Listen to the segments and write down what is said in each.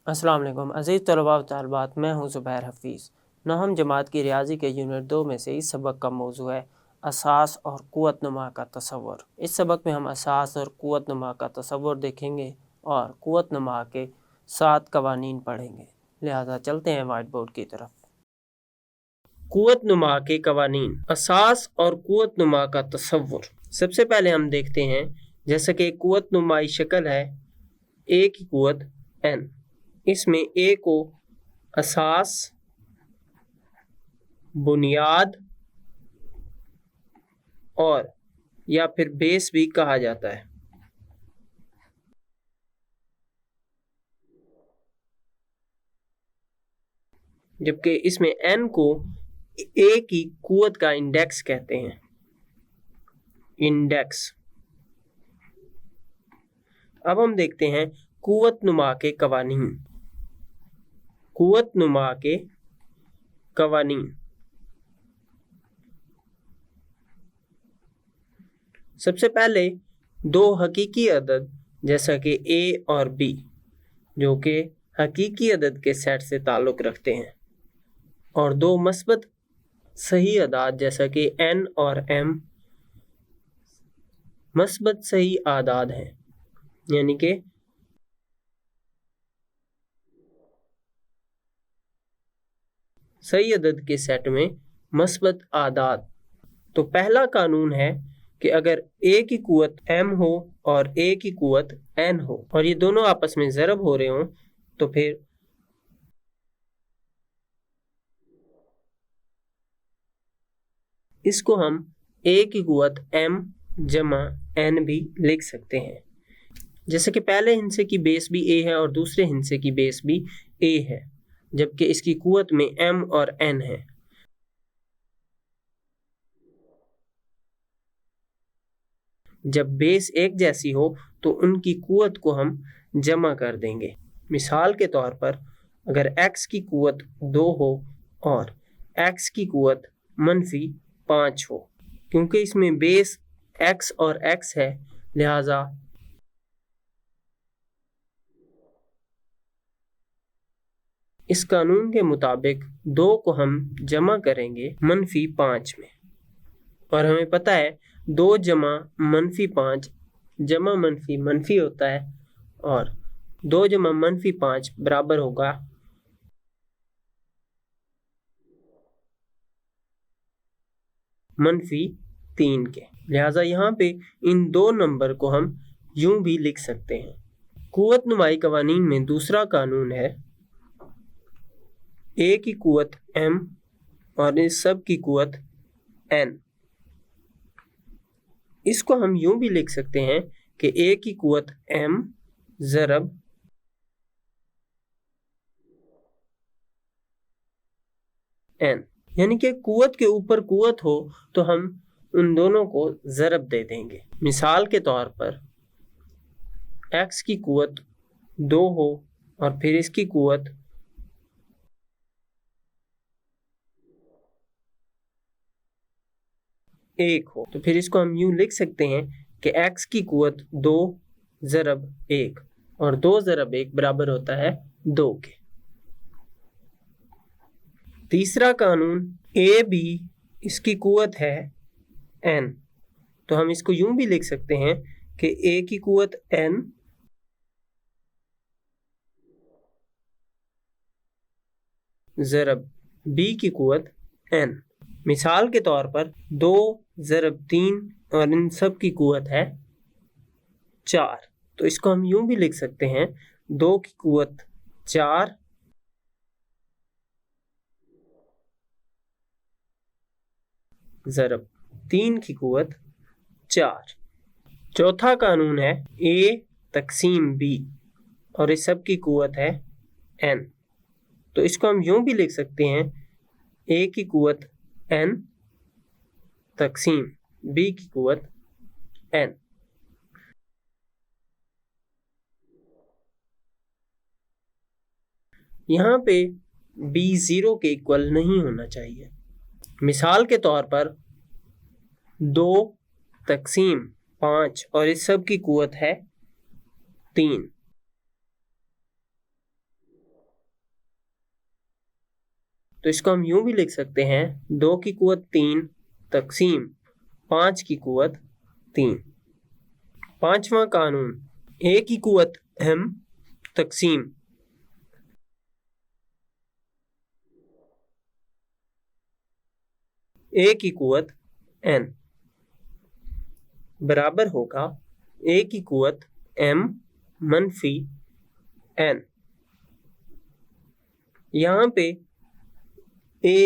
अस्सलाम वालेकुम अज़ीज़ तलबा व तालिबात, मैं हूँ ज़ुबैर हफ़ीज़। नवम जमात की रियाज़ी के यूनिट 2 में से इस सबक का मौजू है असास और क़ुव्वत नुमा का तसव्वुर। इस सबक में हम असास और क़ुव्वत नुमा का तसव्वुर देखेंगे और क़ुव्वत नुमा के 7 कवानीन पढ़ेंगे। लिहाजा चलते हैं वाइट बोर्ड की तरफ। क़ुव्वत नुमा के कवानीन, असास और क़ुव्वत नुमा का तसव्वुर। सबसे पहले हम देखते हैं, जैसा कि क़ुव्वत नुमाई शक्ल है ए की क़ुव्वत n। इसमें ए को असास, बुनियाद और या फिर बेस भी कहा जाता है, जबकि इसमें n को ए की क़ुव्वत का इंडेक्स कहते हैं, इंडेक्स। अब हम देखते हैं क़ुव्वत नुमा के कवानीन। क़ुव्वत नुमा के कवानीन, सबसे पहले दो हकीकी अदद जैसा कि a और b, जो कि हकीकी अदद के सेट से ताल्लुक़ रखते हैं, और दो मस्बत सही अदाद जैसा कि n और m मस्बत सही आदाद हैं, यानी कि सही अदद के सेट में मस्बत आदाद। तो पहला कानून है कि अगर a की क़ुव्वत m हो और a की क़ुव्वत n हो और ये दोनों आपस में ज़रब हो रहे हों, तो फिर इसको हम a की क़ुव्वत m जमा n भी लिख सकते हैं। जैसे कि पहले हिस्से की बेस भी a है और दूसरे हिस्से की बेस भी a है, जबकि इसकी क़ुव्वत में m और n है। जब बेस एक जैसी हो तो उनकी क़ुव्वत को हम जमा कर देंगे। मिसाल के तौर पर, अगर x की क़ुव्वत 2 हो और x की क़ुव्वत -5 हो, क्योंकि इसमें बेस x और x है, लिहाजा इस कानून के मुताबिक 2 को हम जमा करेंगे -5 में, और हमें पता है 2 जमा -5 जमा मनफी होता है, और 2 जमा -5 बराबर होगा -3 के। लिहाजा यहाँ पे इन दो नंबर को हम यूं भी लिख सकते हैं। क़ुव्वत नुमाई कवानीन में दूसरा कानून है a की क़ुव्वत m और इस सब की क़ुव्वत n। इसको हम यूं भी लिख सकते हैं कि a की क़ुव्वत m ज़रब n, यानी कि क़ुव्वत के ऊपर क़ुव्वत हो तो हम उन दोनों को ज़रब दे देंगे। मिसाल के तौर पर, x की क़ुव्वत 2 हो और फिर इसकी क़ुव्वत 1 हो, तो फिर इसको हम यूं लिख सकते हैं कि x की क़ुव्वत 2 ज़रब 1 और 2 ज़रब 1 बराबर होता है 2 के। तीसरा कानून a b, इसकी क़ुव्वत है n, तो हम इसको यूं भी लिख सकते हैं कि a की क़ुव्वत n ज़रब b की क़ुव्वत n। मिसाल के तौर पर 2 ज़रब 3 और इन सब की क़ुव्वत है 4, तो इसको हम यूं भी लिख सकते हैं 2 की क़ुव्वत 4 ज़रब 3 की क़ुव्वत 4। चौथा कानून है a तक़सीम b और इस सब की क़ुव्वत है n, तो इसको हम यूं भी लिख सकते हैं a की क़ुव्वत n तक़सीम b की क़ुव्वत n। यहाँ पे b 0 के इक्वल नहीं होना चाहिए। मिसाल के तौर पर 2 तक़सीम 5 और इस सब की क़ुव्वत है 3, तो इसको हम यूं भी लिख सकते हैं 2 की कुवत 3 तकसीम 5 की कुवत 3। पांचवा कानून A की कुवत m तकसीम A की कुवत n बराबर होगा A की कुवत m मनफी n। यहाँ पे A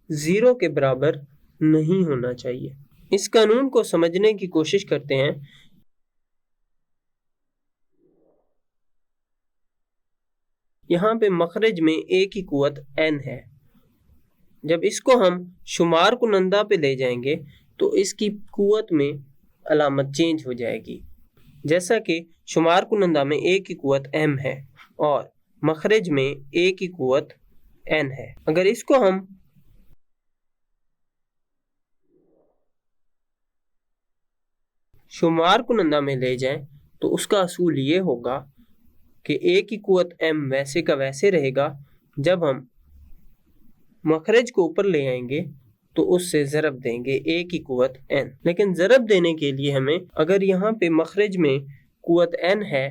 0 के बराबर नहीं होना चाहिए। इस कानून को समझने की कोशिश करते हैं। यहाँ पे मखरज में A की कुवत n है। जब इसको हम शुमार कुनंदा पे ले जाएंगे तो इसकी कुवत में अलामत चेंज हो जाएगी। जैसा कि शुमार कुनंदा में A की कुवत m है और मखरज में A की कुवत n है। अगर इसको हम शुमार कुनंदा में ले जाएं तो उसका असूल ये होगा कि A की कुवत m वैसे का वैसे रहेगा। जब हम मखरज को ऊपर ले आएंगे तो उससे ज़रब देंगे A की कुवत n। लेकिन ज़रब देने के लिए हमें अगर यहाँ पे मखरज में कुवत n है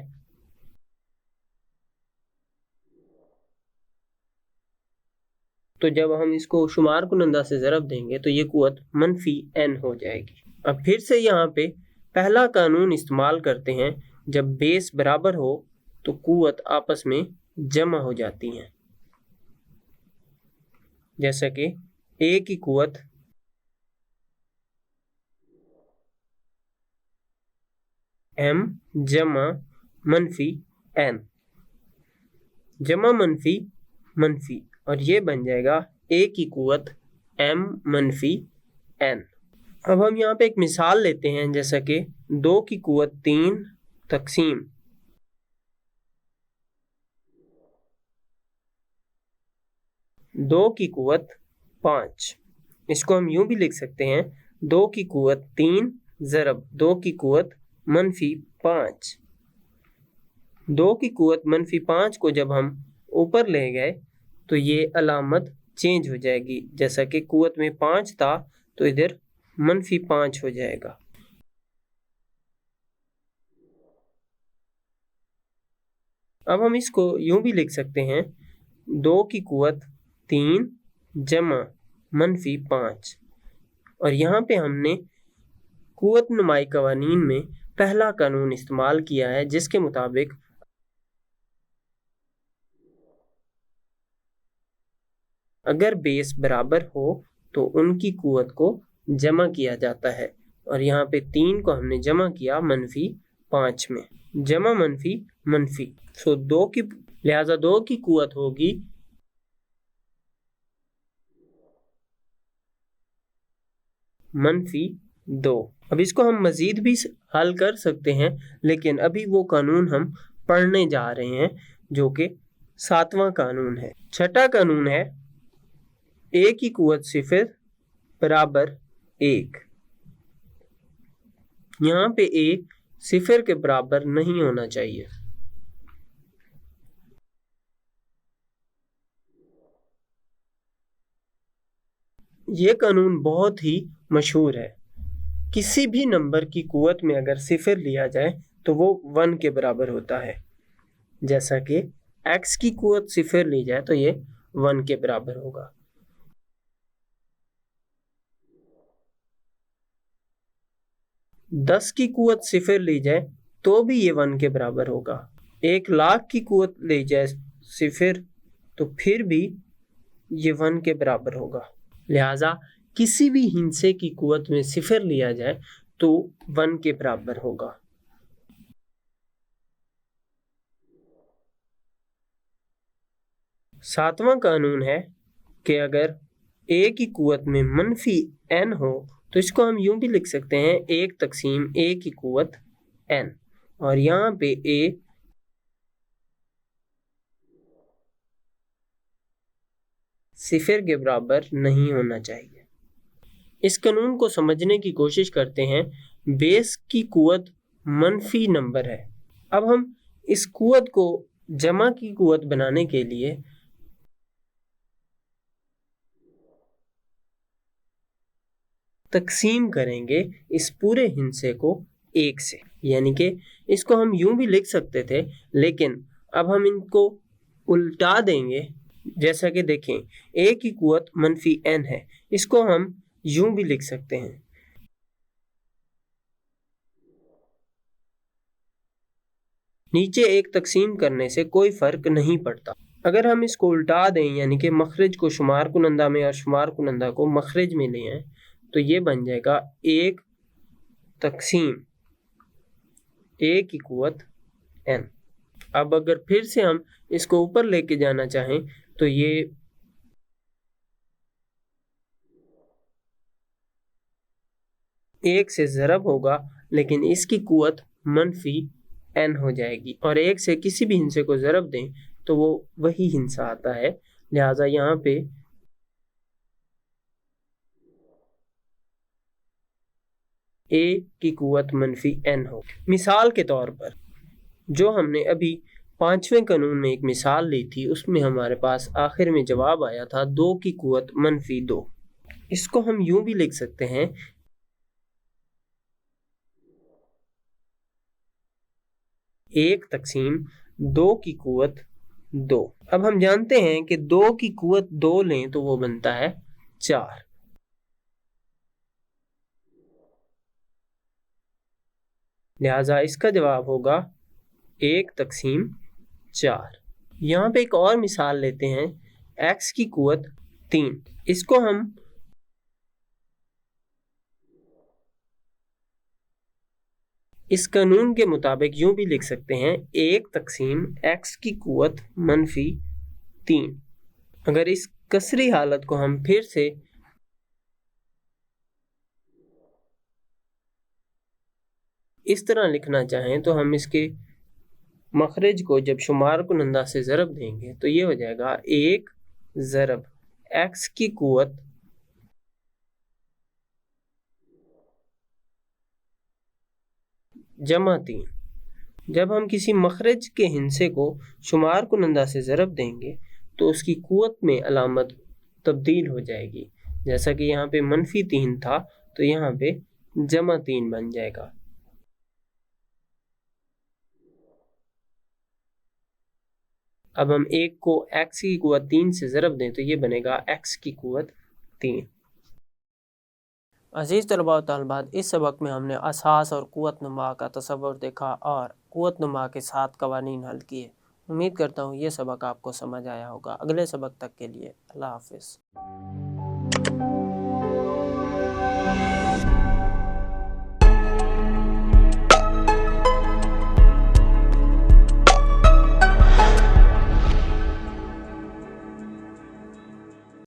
तो जब हम इसको शुमार कुनंदा से ज़रब देंगे तो ये कुवत मनफी n हो जाएगी। अब फिर से यहाँ पे पहला कानून इस्तेमाल करते हैं। जब बेस बराबर हो तो कुवत आपस में जमा हो जाती हैं। जैसा कि A की कुवत m जमा मनफी n जमा मनफी मनफी और ये बन जाएगा A की कुवत m मनफी n। अब हम यहाँ पे एक मिसाल लेते हैं। जैसा कि 2 की कुवत 3 तकसीम 2 की कुवत 5। इसको हम यूं भी लिख सकते हैं 2 की कुवत 3 ज़रब 2 की कुवत मनफी 5। 2 की कुवत मनफी 5 को जब हम ऊपर ले गए तो ये अलामत चेंज हो जाएगी। जैसा कि कुवत में 5 था तो इधर मनफी 5 हो जाएगा। अब हम इसको यूं भी लिख सकते हैं 2 की कुवत 3 जमा मनफी 5 और यहाँ पे हमने कुवत नुमाई कवानीन में पहला कानून इस्तेमाल किया है, जिसके मुताबिक अगर बेस बराबर हो तो उनकी कुवत को जमा किया जाता है। और यहाँ पे 3 को हमने जमा किया मनफी 5 में, जमा मनफी मनफी। सो 2 की लिहाजा 2 की कुवत होगी मनफी 2। अब इसको हम मजीद भी हल कर सकते हैं, लेकिन अभी वो कानून हम पढ़ने जा रहे हैं जो कि 7वां कानून है। छठा कानून है A की कुवत 0 बराबर 1। यहाँ पे A 0 के बराबर नहीं होना चाहिए। ये कानून बहुत ही मशहूर है। किसी भी नंबर की कुवत में अगर 0 लिया जाए तो वो 1 के बराबर होता है। जैसा कि x की कुवत 0 ली जाए तो ये 1 के बराबर होगा। दस की कुवत 0 ली जाए तो भी ये 1 के बराबर होगा। 1,00,000 की कुवत ली जाए 0 तो फिर भी ये 1 के बराबर होगा। लिहाजा किसी भी हिंसे की कुवत में 0 लिया जाए तो 1 के बराबर होगा। सातवां कानून है कि अगर A की कुवत में मनफी n हो तो इसको हम यूं भी लिख सकते हैं 1 तकसीम A की कुवत n। और यहाँ पे A सिफर के बराबर नहीं होना चाहिए। इस कानून को समझने की कोशिश करते हैं। बेस की कुवत मनफी नंबर है। अब हम इस कुवत को जमा की कुवत बनाने के लिए تقسیم کریں گے اس پورے ہندسے کو 1 سے، یعنی کہ اس کو ہم یوں بھی لکھ سکتے تھے، لیکن اب ہم ان کو الٹا دیں گے۔ جیسا کہ دیکھیں A کی قوت -n ہے، اس کو ہم یوں بھی لکھ سکتے ہیں، نیچے 1 تقسیم کرنے سے کوئی فرق نہیں پڑتا۔ اگر ہم اس کو الٹا دیں، یعنی کہ مخرج کو شمار کنندہ میں اور شمار کنندہ کو مخرج میں لے آئیں، تو یہ بن جائے گا 1 تقسیم A کی قوت n۔ اب اگر پھر سے ہم اس کو اوپر لے کے جانا چاہیں تو یہ ایک سے ضرب ہوگا، لیکن اس کی قوت -n ہو جائے گی، اور 1 سے کسی بھی ہندسے کو ضرب دیں تو وہ وہی ہندسہ آتا ہے، لہٰذا یہاں پہ A کی قوت -n ہو۔ مثال کے طور پر جو ہم نے ابھی 5ویں قانون میں ایک مثال لی تھی، اس میں ہمارے پاس آخر میں جواب آیا تھا 2 کی قوت -2۔ اس کو ہم یوں بھی لکھ سکتے ہیں، 1 تقسیم 2 کی قوت 2۔ اب ہم جانتے ہیں کہ 2 کی قوت 2 لیں تو وہ بنتا ہے 4۔ لہٰذا اس کا جواب ہوگا 1 تقسیم 4۔ یہاں پہ ایک اور مثال لیتے ہیں، x کی قوت 3۔ اس کو ہم اس قانون کے مطابق یوں بھی لکھ سکتے ہیں، 1 تقسیم x کی قوت -3۔ اگر اس کسری حالت کو ہم پھر سے اس طرح لکھنا چاہیں تو ہم اس کے مخرج کو جب شمار کنندہ سے ضرب دیں گے تو یہ ہو جائے گا 1 ضرب x کی قوت -3۔ جب ہم کسی مخرج کے ہندسے کو شمار کنندہ سے ضرب دیں گے تو اس کی قوت میں علامت تبدیل ہو جائے گی، جیسا کہ یہاں پہ -3 تھا تو یہاں پہ -3 بن جائے گا۔ اب ہم 1 کو x کی قوت 3 سے ضرب دیں تو یہ بنے گا x کی قوت 3۔ عزیز طلباء و طالبات، اس سبق میں ہم نے اساس اور قوت نما کا تصور دیکھا اور قوت نما کے 7 قوانین حل کیے۔ امید کرتا ہوں یہ سبق آپ کو سمجھ آیا ہوگا۔ اگلے سبق تک کے لیے اللہ حافظ۔